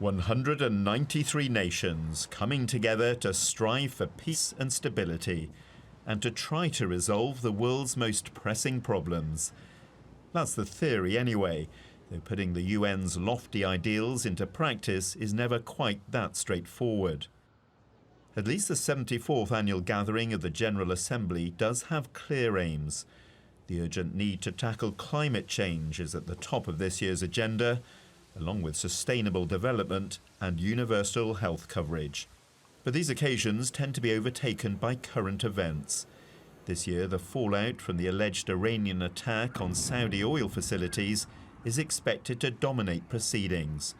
193 nations coming together to strive for peace and stability and to try to resolve the world's most pressing problems. That's the theory anyway, though putting the UN's lofty ideals into practice is never quite that straightforward. At least the 74th annual gathering of the General Assembly does have clear aims. The urgent need to tackle climate change is at the top of this year's agenda, along with sustainable development and universal health coverage. But these occasions tend to be overtaken by current events. This year, the fallout from the alleged Iranian attack on Saudi oil facilities is expected to dominate proceedings.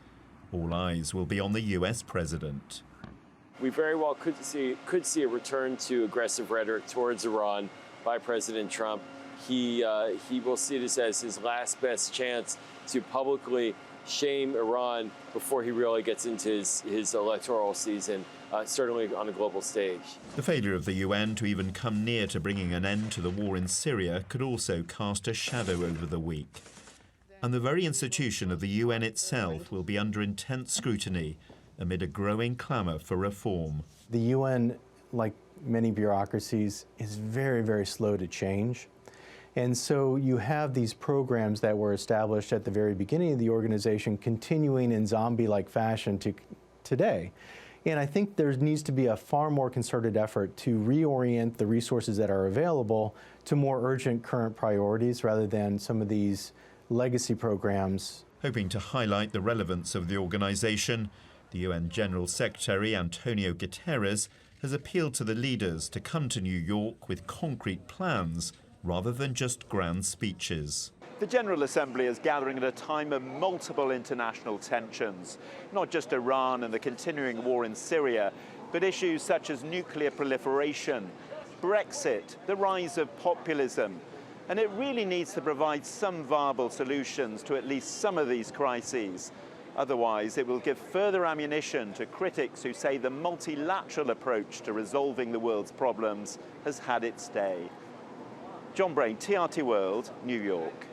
All eyes will be on the US president. We very well could see a return to aggressive rhetoric towards Iran by President Trump. He will see this as his last best chance to publicly shame Iran before he really gets into his electoral season, certainly on a global stage. The failure of the UN to even come near to bringing an end to the war in Syria could also cast a shadow over the week. And the very institution of the UN itself will be under intense scrutiny amid a growing clamour for reform. The UN, like many bureaucracies, is very, very slow to change. And so you have these programs that were established at the very beginning of the organization continuing in zombie-like fashion to today. And I think there needs to be a far more concerted effort to reorient the resources that are available to more urgent current priorities rather than some of these legacy programs. Hoping to highlight the relevance of the organization, the UN General Secretary Antonio Guterres has appealed to the leaders to come to New York with concrete plans rather than just grand speeches. The General Assembly is gathering at a time of multiple international tensions, not just Iran and the continuing war in Syria, but issues such as nuclear proliferation, Brexit, the rise of populism. And it really needs to provide some viable solutions to at least some of these crises. Otherwise, it will give further ammunition to critics who say the multilateral approach to resolving the world's problems has had its day. John Brain, TRT World, New York.